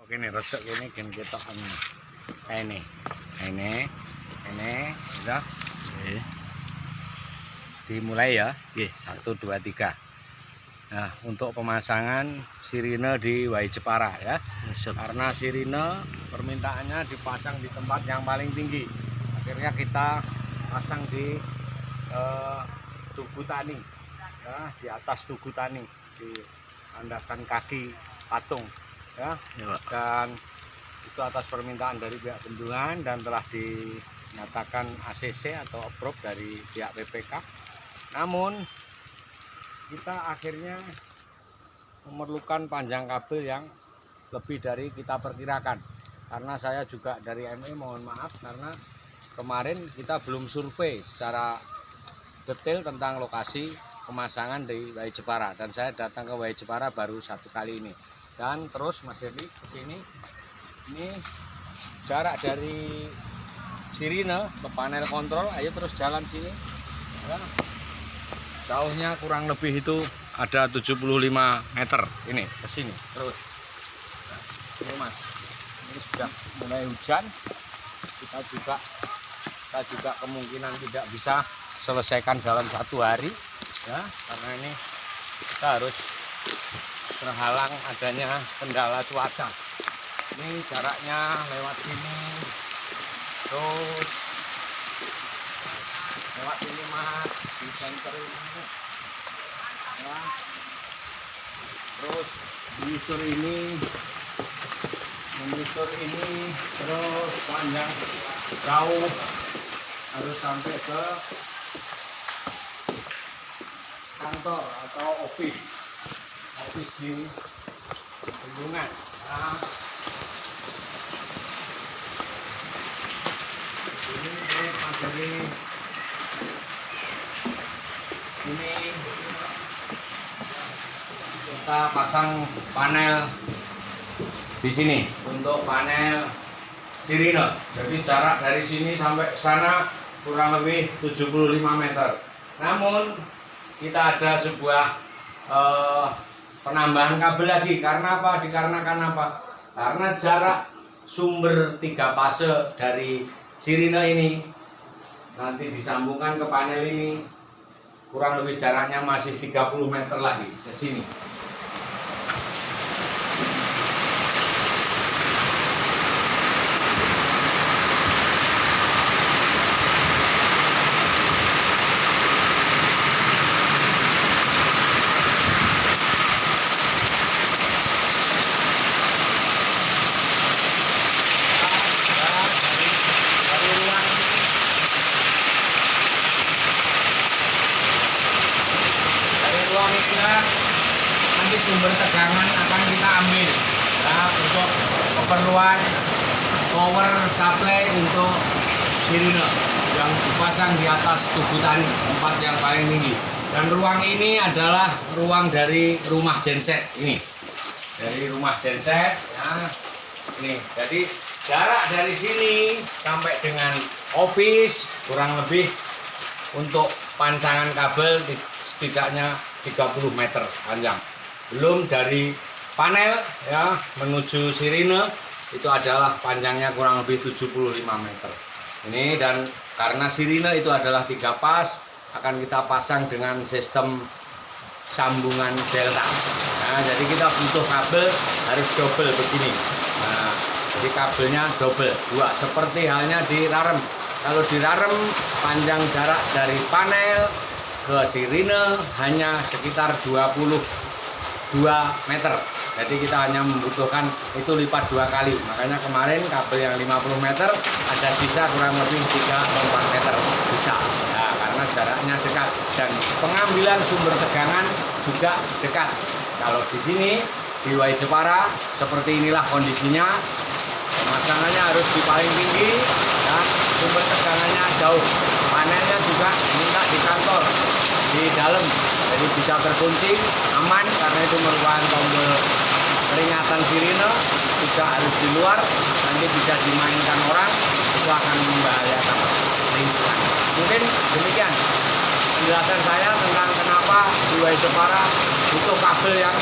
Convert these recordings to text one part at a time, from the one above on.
Oke nih resek ini gen ketok ini udah. Oke. Dimulai ya. Oke. 1 2 3. Nah, untuk pemasangan sirine di Wai Jepara ya. Karena sirine permintaannya dipasang di tempat yang paling tinggi. Akhirnya kita pasang di Tugu Tani. Ya, di atas Tugu Tani, di landasan kaki patung ya. Dan itu atas permintaan dari pihak bendungan dan telah dinyatakan ACC atau approve dari pihak PPK. Namun kita akhirnya memerlukan panjang kabel yang lebih dari kita perkirakan, karena saya juga dari ME mohon maaf karena kemarin kita belum survei secara detail tentang lokasi pemasangan di Wai Jepara, dan saya datang ke Wai Jepara baru 1 kali ini. Dan terus Mas Devi ke sini, ini jarak dari sirine ke panel kontrol, ayo terus jalan sini ya. Jauhnya kurang lebih itu ada 75 meter ini ke sini terus. Nah, ini Mas, ini sudah mulai hujan, kita juga kemungkinan tidak bisa selesaikan dalam 1 hari ya, karena ini kita harus terhalang adanya kendala cuaca. Ini jaraknya lewat sini, terus lewat ini Mas, di center ini ya. Terus menyusur ini, terus panjang jauh harus sampai ke kantor atau office di bendungan. Nah, ini materi ini kita pasang panel di sini untuk panel sirine. Jadi jarak dari sini sampai sana kurang lebih 75 meter. Namun kita ada sebuah penambahan kabel lagi. Karena apa? Dikarenakan apa? Karena jarak sumber 3 fase dari sirine ini nanti disambungkan ke panel ini, kurang lebih jaraknya masih 30 meter lagi ke sini. Nanti sumber tegangan akan kita ambil ya, untuk keperluan power supply untuk sirine yang dipasang di atas Tugu Tani, tempat yang paling tinggi. Dan ruang ini adalah ruang dari rumah genset ini, dari rumah genset ya. Ini jadi jarak dari sini sampai dengan office kurang lebih untuk pancangan kabel setidaknya 30 meter panjang. Belum dari panel ya menuju sirine itu adalah panjangnya kurang lebih 75 meter. Ini, dan karena sirine itu adalah 3 pas, akan kita pasang dengan sistem sambungan delta. Nah, jadi kita butuh kabel harus double begini. Nah, jadi kabelnya double 2 seperti halnya di rarem. Kalau di rarem panjang jarak dari panel ke sirine hanya sekitar 22 meter. Jadi kita hanya membutuhkan itu lipat 2 kali. Makanya kemarin kabel yang 50 meter ada sisa kurang lebih 3-4 meter bisa. Nah, karena jaraknya dekat dan pengambilan sumber tegangan juga dekat. Kalau di sini di Wai Jepara seperti inilah kondisinya. Pemasangannya harus di paling tinggi dan sumber tegangannya jauh. Panelnya juga minta di kantor, di dalam, jadi bisa terkunci aman karena itu merupakan tombol peringatan sirine. Tidak harus di luar, nanti bisa dimainkan orang, itu akan membahayakan lingkungan. Mungkin demikian penjelasan saya tentang kenapa di Wai Jepara butuh kabel yang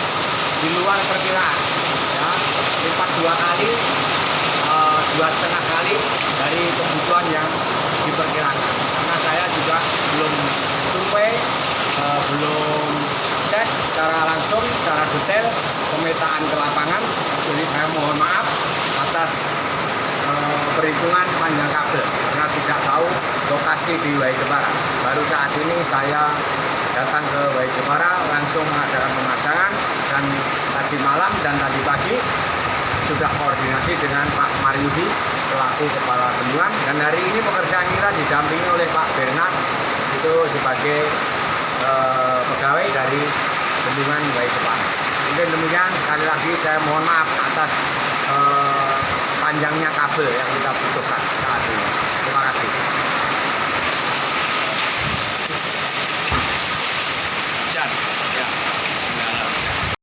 di luar perkiraan ya. lipat 2 kali, 2,5 kali dari kebutuhan yang diperkirakan. Karena saya juga belum survei, belum cek secara langsung, secara detail pemetaan ke lapangan. Jadi saya mohon maaf atas perhitungan panjang kabel karena tidak tahu lokasi di Wai Jepara. Baru saat ini saya datang ke Wai Jepara langsung mengadakan pemasangan, dan tadi malam dan tadi pagi sudah koordinasi dengan Pak Maryudi selaku kepala bendungan, dan hari ini pekerjaan kita didampingi oleh Pak Bernard itu sebagai pegawai dari bendungan Wai Jepara. Mungkin demikian, sekali lagi saya mohon maaf atas panjangnya kabel yang kita butuhkan saat ini. Terima kasih.